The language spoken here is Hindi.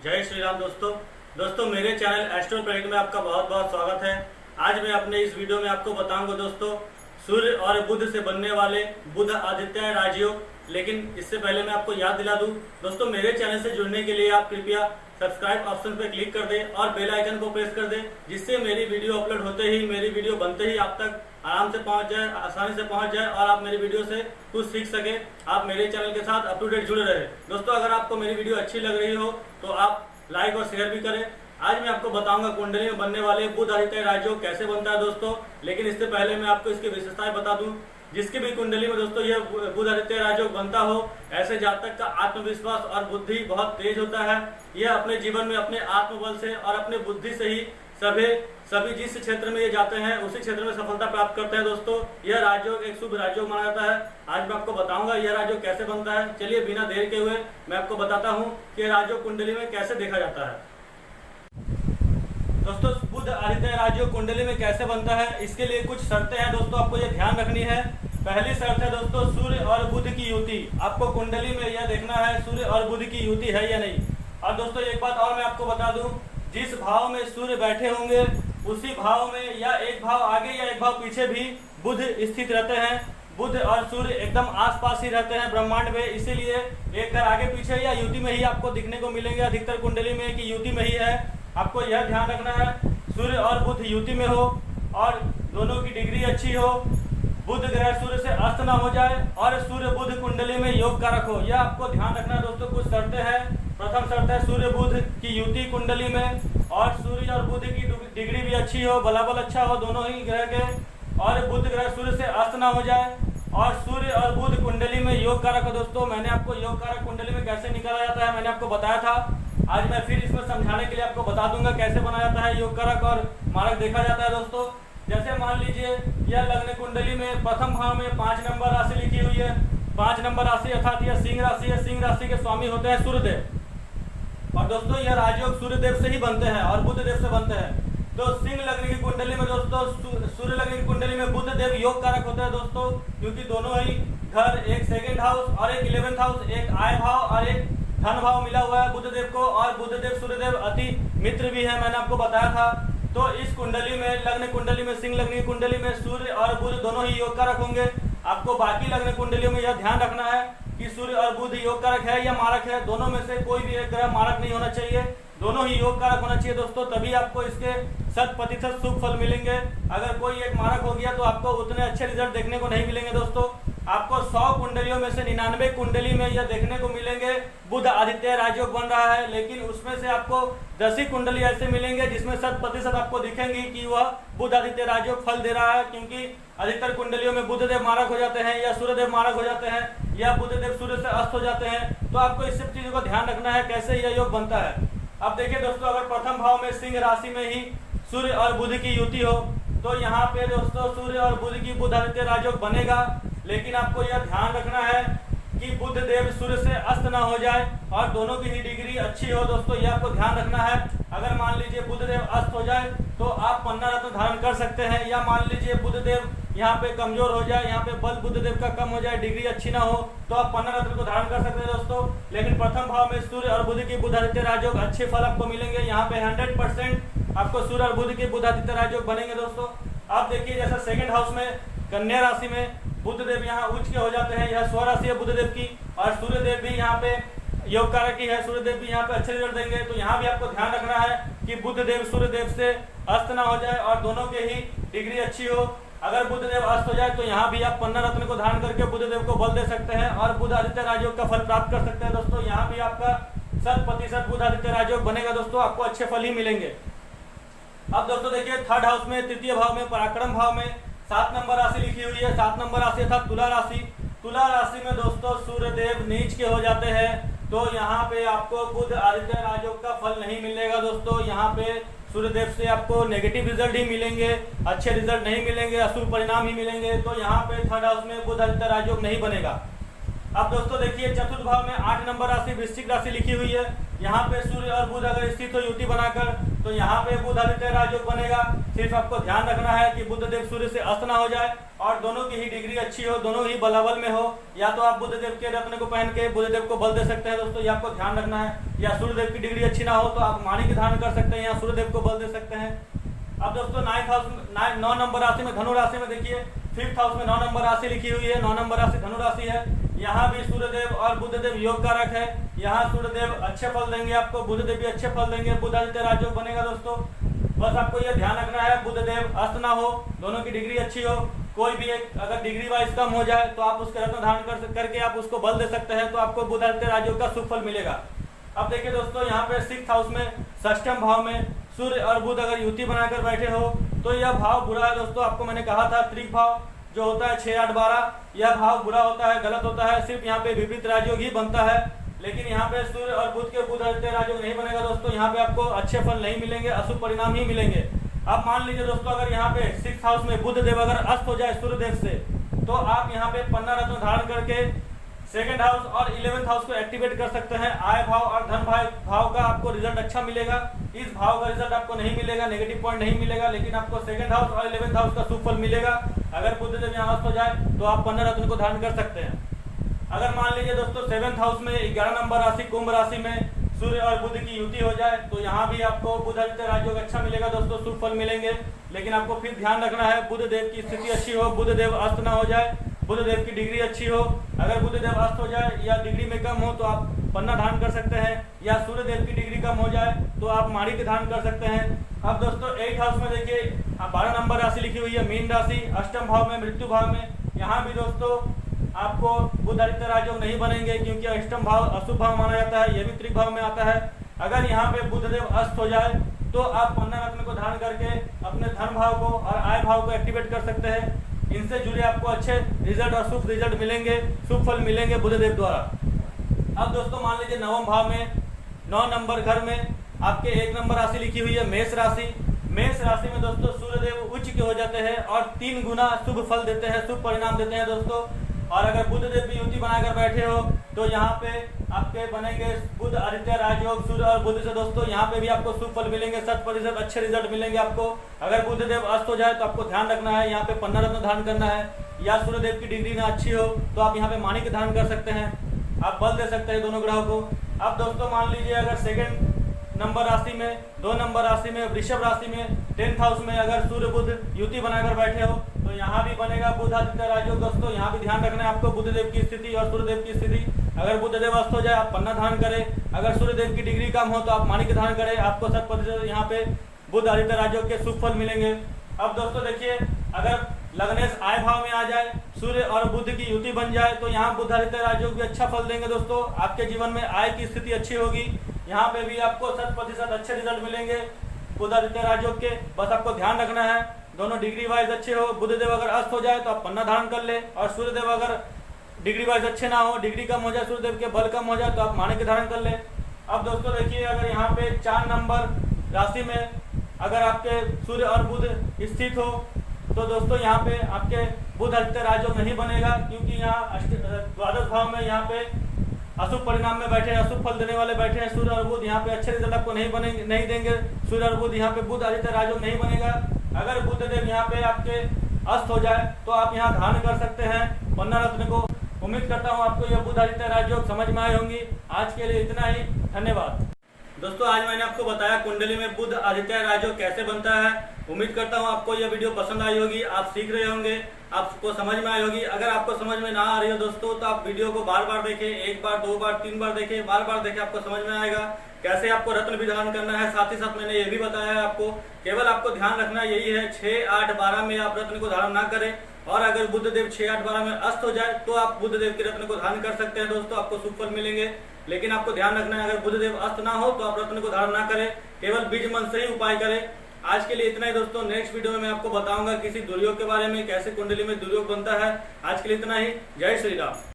जय श्री राम दोस्तों मेरे चैनल एस्ट्रो प्रेडिक्ट में आपका बहुत बहुत स्वागत है। आज मैं अपने इस वीडियो में आपको बताऊंगा दोस्तों सूर्य और बुध से बनने वाले बुध आदित्य राजयोग। लेकिन इससे पहले मैं आपको याद दिला दूं दोस्तों, मेरे चैनल से जुड़ने के लिए आप कृपया सब्सक्राइब ऑप्शन पर क्लिक कर दें और बेल आइकन को प्रेस कर दें, जिससे मेरी वीडियो अपलोड होते ही, मेरी वीडियो बनते ही आप तक आराम से पहुंच जाए, आसानी से पहुंच जाए और आप मेरी वीडियो से कुछ सीख सके। आप मेरे चैनल के साथ अप टू डेट जुड़े रहे। दोस्तों, अगर आपको मेरी वीडियो अच्छी लग रही हो तो आप लाइक और शेयर भी करें। आज मैं आपको बताऊंगा कुंडली में बनने वाले बुध आदित्य राजयोग कैसे बनता है दोस्तों। लेकिन इससे पहले मैं आपको इसकी विशेषताएं बता दूं। जिसकी भी कुंडली में दोस्तों यह बुध आदित्य राजयोग बनता हो, ऐसे जातक का आत्मविश्वास और बुद्धि बहुत तेज होता है। यह अपने जीवन में अपने आत्मबल से और अपने बुद्धि से ही सभी जिस क्षेत्र में ये जाते हैं उसी क्षेत्र में सफलता प्राप्त करते हैं। दोस्तों, यह राजयोग एक शुभ राजयोग माना जाता है। आज मैं आपको बताऊंगा यह राजयोग कैसे बनता है। चलिए बिना देर के हुए मैं आपको बताता हूं कि राजयोग कुंडली में कैसे देखा जाता है। दोस्तों, बुध आदित्य राजयोग कुंडली में कैसे बनता है, इसके लिए कुछ शर्तें हैं दोस्तों, आपको ये ध्यान रखनी है। पहली शर्त है दोस्तों सूर्य और बुध की युति। आपको कुंडली में यह देखना है सूर्य और बुध की युति है या नहीं। और दोस्तों एक बात और मैं आपको बता दूं, जिस भाव में सूर्य बैठे होंगे उसी भाव में या एक भाव आगे या एक भाव पीछे भी बुध स्थित रहते हैं। बुध और सूर्य एकदम आसपास ही रहते हैं ब्रह्मांड में, इसीलिए एक घर आगे पीछे या युति में ही आपको दिखने को मिलेंगे अधिकतर कुंडली में कि युति में ही है। आपको यह ध्यान रखना है सूर्य और बुध युति में हो और दोनों की डिग्री अच्छी हो, बुध ग्रह सूर्य से अस्त न हो जाए और सूर्य बुध कुंडली में योग कारक हो। यह आपको ध्यान रखना है दोस्तों। कुछ शर्तें हैं। प्रथम शर्त है सूर्य बुध की युति कुंडली में और सूर्य और बुध की डिग्री भी अच्छी हो, बलाबल अच्छा हो दोनों ही ग्रह के, और बुध ग्रह सूर्य से अस्त न हो जाए और सूर्य और बुध कुंडली में योग कारक हो। दोस्तों, मैंने आपको योग कारक कुंडली में कैसे निकाला जाता है मैंने आपको बताया था। आज मैं फिर इसमें समझाने के लिए आपको बता दूंगा कैसे बनाया जाता है योग कारक और मारक देखा जाता है। दोस्तों, जैसे मान लीजिए यह लग्न कुंडली में प्रथम भाव में 5 नंबर राशि लिखी हुई है। 5 नंबर राशि अर्थात यह सिंह राशि है। सिंह राशि के स्वामी होते हैं सूर्यदेव। और दोस्तों यह राजयोग सूर्यदेव से ही बनते हैं और बुध देव से बनते हैं। तो सिंह लग्न की कुंडली में दोस्तों सूर्य लग्न की कुंडली में बुध देव योग कारक होते हैं दोस्तों, क्योंकि दोनों ही घर, एक सेकंड हाउस और एक 11th हाउस, एक आय भाव और एक धन भाव मिला हुआ है बुध देव को। और बुध देव सूर्यदेव अति मित्र भी है, मैंने आपको बताया था। तो इस कुंडली में, लग्न कुंडली में, सिंह लग्न की कुंडली में सूर्य और बुध दोनों ही योग कारक होंगे। आपको बाकी लग्न कुंडलियों में यह ध्यान रखना है कि सूर्य और बुध योग कारक है या मारक है, दोनों में से कोई भी एक ग्रह मारक नहीं होना चाहिए, दोनों ही योग कारक होना चाहिए दोस्तों। तभी आपको इसके 100% शुभ फल मिलेंगे। अगर कोई एक मारक हो गया तो आपको उतने अच्छे रिजल्ट देखने को नहीं मिलेंगे दोस्तों। आपको 100 कुंडलियों में से 99 कुंडली में यह देखने को मिलेंगे बुध आदित्य राजयोग बन रहा है। लेकिन उसमें से आपको 10 ही कुंडली ऐसे मिलेंगे जिसमें 100% आपको दिखेंगी कि वह बुध आदित्य राजयोग फल दे रहा है, क्योंकि अधिकतर कुंडलियों में बुध देव मारक हो जाते हैं या सूर्यदेव मारक हो जाते हैं या बुध देव सूर्य से अस्त हो जाते हैं। तो आपको इस सब चीजों का ध्यान रखना है कैसे यह योग बनता है। अब देखिए दोस्तों, अगर प्रथम भाव में सिंह राशि में ही सूर्य और बुध की युति हो तो यहाँ पे दोस्तों सूर्य और बुध की बुध आदित्य राजयोग बनेगा। लेकिन आपको यह ध्यान रखना है कि बुध देव सूर्य से अस्त ना हो जाए और दोनों की ही डिग्री अच्छी हो दोस्तों, यह आपको ध्यान रखना है। अगर मान लीजिए बुध देव अस्त हो जाए तो आप पन्ना रत्न धारण कर सकते हैं, या मान लीजिए बुध देव यहाँ पे कमजोर हो जाए, यहाँ पे बल बुध देव का कम हो जाए, डिग्री अच्छी ना हो तो आप पन्ना रत्न को धारण कर सकते हैं दोस्तों। लेकिन प्रथम भाव में सूर्य और बुध की बुध आदित्य राजयोग अच्छे फल आपको मिलेंगे। यहाँ पे 100% आपको सूर्य और बुध की बुध आदित्य राजयोग बनेंगे दोस्तों। आप देखिए जैसा सेकंड हाउस में कन्या राशि में बुध देव यहाँ उच्च के हो जाते हैं, यह स्वराशि है बुध देव की, और सूर्य देव भी यहाँ पे योग कारक ही है, सूर्य देव भी यहाँ पे अच्छे रिजल्ट देंगे। तो यहाँ भी आपको ध्यान रखना है कि बुध देव सूर्य देव से अस्त ना हो जाए और दोनों के ही डिग्री अच्छी हो। अगर बुध देव अस्त हो जाए तो यहाँ भी आप पन्ना रत्न को धारण करके बुध देव को बल दे सकते हैं और बुध आदित्य राजयोग का फल प्राप्त कर सकते हैं दोस्तों। यहाँ भी आपका 100% बुध आदित्य राजयोग बनेगा दोस्तों, आपको अच्छे फल ही मिलेंगे। अब दोस्तों देखिए थर्ड हाउस में, तृतीय भाव में, पराक्रम भाव में 7 नंबर राशि लिखी हुई है। 7 नंबर राशि था तुला राशि। तुला राशि में दोस्तों सूर्य देव नीच के हो जाते हैं, तो यहाँ पे आपको बुध आदित्य राजयोग का फल नहीं मिलेगा दोस्तों। यहाँ पे सूर्यदेव से आपको नेगेटिव रिजल्ट ही मिलेंगे, अच्छे रिजल्ट नहीं मिलेंगे, अशुभ परिणाम ही मिलेंगे। तो यहाँ पे थर्ड हाउस में बुध आदित्य राजयोग नहीं बनेगा। अब दोस्तों देखिए चतुर्थ भाव में 8 नंबर राशि वृश्चिक राशि लिखी हुई है। यहाँ पे सूर्य और बुध अगर स्थित हो युति बनाकर तो यहाँ पे बुध आदित्य राजयोग बनेगा। सिर्फ आपको ध्यान रखना है कि बुध देव सूर्य से अस्त ना हो जाए और दोनों की ही डिग्री अच्छी हो, दोनों ही बलाबल में हो। या तो आप बुध देव के रत्न को पहन के बुध देव को बल दे सकते हैं दोस्तों, ये आपको ध्यान रखना है। या सूर्य देव की डिग्री अच्छी ना हो तो आप माणिक धारण कर सकते हैं या सूर्य देव को बल दे सकते हैं। अब दोस्तों 9 नंबर राशि में, धनु राशि में देखिए 5th हाउस में 9 नंबर राशि लिखी हुई है। 9 नंबर राशि धनु राशि है। यहाँ भी सूर्यदेव और बुधदेव योग कारक है। यहाँ सूर्यदेव अच्छे फल देंगे आपको, बुधदेव भी अच्छे फल देंगे, बुध आदित्य राजयोग बनेगा दोस्तों। बस आपको यह ध्यान रखना है बुधदेव अस्त ना हो, दोनों की डिग्री अच्छी हो। कोई भी एक अगर डिग्री वाइज कम हो जाए तो आप उसके रत्न धारण करके आप उसको बल दे सकते हैं, तो आपको बुध आदित्य राजयोग का शुभ फल मिलेगा। अब देखिए दोस्तों, यहाँ पे 6th हाउस में 6ष्टम भाव में सूर्य और बुध अगर युति बनाकर बैठे हो तो यह भाव बुरा है दोस्तों। आपको मैंने कहा था त्रिक भाव जो होता है 6, 8, 12, यह भाव बुरा होता है, गलत होता है। सिर्फ यहाँ पे विपरीत राजयोग ही बनता है, लेकिन यहाँ पे सूर्य और बुध के बुध आदित्य राजयोग नहीं बनेगा दोस्तों। यहाँ पे आपको अच्छे फल नहीं मिलेंगे, अशुभ परिणाम ही मिलेंगे। अब मान लीजिए दोस्तों, अगर यहाँ पे 6th हाउस में बुध देव अगर अस्त हो जाए सूर्य देव से, तो आप यहाँ पे पन्ना रत्न धारण करके 2nd हाउस और 11th हाउस को एक्टिवेट कर सकते हैं। आय भाव और धन भाव का आपको रिजल्ट अच्छा मिलेगा। इस भाव का रिजल्ट आपको नहीं मिलेगा, नेगेटिव पॉइंट नहीं मिलेगा, लेकिन आपको 2nd हाउस और 11th हाउस का शुभ फल मिलेगा। अगर बुध देव यहाँ अस्त हो जाए तो आप पन्ना रत्न को धारण कर सकते हैं। अगर मान लीजिए दोस्तों 7th हाउस में 11 नंबर राशि कुंभ राशि में सूर्य और बुध की युति हो जाए, तो यहाँ भी आपको बुध आदित्य राजयोग अच्छा मिलेगा दोस्तों, शुभ फल मिलेंगे। लेकिन आपको फिर ध्यान रखना है बुध देव की स्थिति अच्छी हो, बुध देव अस्त ना हो जाए, बुध देव की डिग्री अच्छी हो। अगर बुध देव अस्त हो जाए या डिग्री में कम हो तो आप पन्ना धारण कर सकते हैं, या सूर्य देव की डिग्री कम हो जाए तो आप माणिक धारण कर सकते हैं। अब दोस्तों 8th हाउस में देखिए 12 नंबर राशि लिखी हुई है मीन राशि, 8म भाव में मृत्यु भाव में। यहाँ भी दोस्तों आपको बुध आदित्य राजयोग नहीं बनेंगे, क्योंकि 8म भाव अशुभ भाव माना जाता है, यह भी त्रिक भाव में आता है। अगर यहाँ पे बुध देव अस्त हो जाए तो आप पन्ना रत्न को धारण करके अपने धन भाव को और आय भाव को एक्टिवेट कर सकते हैं। इनसे जुड़े आपको अच्छे रिजल्ट और शुभ रिजल्ट मिलेंगे, शुभ फल मिलेंगे बुधदेव द्वारा। अब दोस्तों मान लीजिए 9वें भाव में 9 नंबर घर में आपके 1 नंबर राशि लिखी हुई है मेष राशि। मेष राशि में दोस्तों सूर्यदेव उच्च के हो जाते हैं और 3 गुना शुभ फल देते हैं, शुभ परिणाम देते हैं दोस्तों। और अगर बुध देव भी युति बनाकर बैठे हो तो यहाँ पे आपके बनेंगे बुध आदित्य राजयोग सूर्य और बुध से दोस्तों। यहाँ पे भी आपको शुभ फल मिलेंगे, 100% अच्छे रिजल्ट मिलेंगे आपको। अगर बुध देव अस्त हो जाए तो आपको ध्यान रखना है, यहाँ पे पन्ना रत्न धारण करना है, या सूर्य देव की डिग्री ना अच्छी हो तो आप यहाँ पे माणिक धारण कर सकते हैं, आप बल दे सकते हैं दोनों ग्रहों को। अब दोस्तों मान लीजिए अगर 2nd नंबर राशि में 2 नंबर राशि में वृषभ राशि में 10th हाउस में अगर सूर्य बुध युति बनाकर बैठे हो तो यहाँ भी बनेगा बुध आदित्य राजयोग दोस्तों। यहाँ भी ध्यान रखना है आपको बुध देव की स्थिति और सूर्य देव की स्थिति। अगर बुध देव अस्त हो जाए आप पन्ना धारण करें, अगर सूर्य देव की डिग्री कम हो तो आप माणिक धारण करें, आपको 100% यहाँ पे बुध आदित्य राजयोग के शुभ फल मिलेंगे। अब दोस्तों देखिए, अगर लग्नेश आय भाव में आ जाए, सूर्य और बुध की युति बन जाए तो यहाँ बुध आदित्य राजयोग भी अच्छा फल देंगे दोस्तों। आपके जीवन में आय की स्थिति अच्छी होगी, यहाँ पे भी आपको 100% अच्छे रिजल्ट मिलेंगे बुध आदित्य राजयोग के। बस आपको ध्यान रखना है दोनों डिग्री वाइज अच्छे हो। बुधदेव अगर अस्त हो जाए तो आप पन्ना धारण कर ले, और सूर्यदेव अगर डिग्री वाइज अच्छे ना हो, डिग्री कम हो जाए, सूर्यदेव के बल कम हो जाए तो आप माणिक धारण कर ले। अब दोस्तों देखिए, अगर यहाँ पे 4 नंबर राशि में अगर आपके सूर्य और बुध स्थित हो तो दोस्तों यहाँ पे आपके बुध आदित्य राजयोग नहीं बनेगा, क्योंकि यहाँ द्वादश भाव में यहाँ पे अशुभ परिणाम में बैठे हैं, अशुभ फल देने वाले बैठे हैं सूर्य और बुध। यहाँ पे अच्छे रिजल्ट आपको नहीं देंगे सूर्य और बुध। यहाँ पे बुध आदित्य राजयोग नहीं बनेगा। अगर बुध देव यहाँ पे आपके अस्त हो जाए तो आप यहाँ धारण कर सकते हैं पन्ना रत्न को। उम्मीद करता हूँ आपको यह बुध आदित्य राजयोग समझ में आए होंगी। आज के लिए इतना ही, धन्यवाद। दोस्तों आज मैंने आपको बताया कुंडली में बुध आदित्य राजयोग कैसे बनता है। उम्मीद करता हूँ आपको यह वीडियो पसंद आई होगी, आप सीख रहे होंगे, आपको समझ में आई होगी। अगर आपको समझ में ना आ रही हो दोस्तों तो आप वीडियो को बार बार देखें, 1 बार 2 बार 3 बार देखें, बार बार देखें, आपको समझ में आएगा कैसे आपको रत्न विधान करना है। साथ ही साथ मैंने ये भी बताया है आपको, केवल आपको ध्यान रखना यही है 6, 8, 12 में आप रत्न को धारण ना करें। और अगर बुध देव 6, 8, 12 में अस्त हो जाए तो आप बुध देव के रत्न को धारण कर सकते हैं दोस्तों, आपको शुभ फल मिलेंगे। लेकिन आपको ध्यान रखना है अगर बुध देव अस्त ना हो तो आप रत्न को धारण ना करें, केवल बीज मंत्र से ही उपाय करें। आज के लिए इतना ही दोस्तों। नेक्स्ट वीडियो में मैं आपको बताऊंगा किसी दुर्योग के बारे में, कैसे कुंडली में दुर्योग बनता है। आज के लिए इतना ही। जय श्री राम।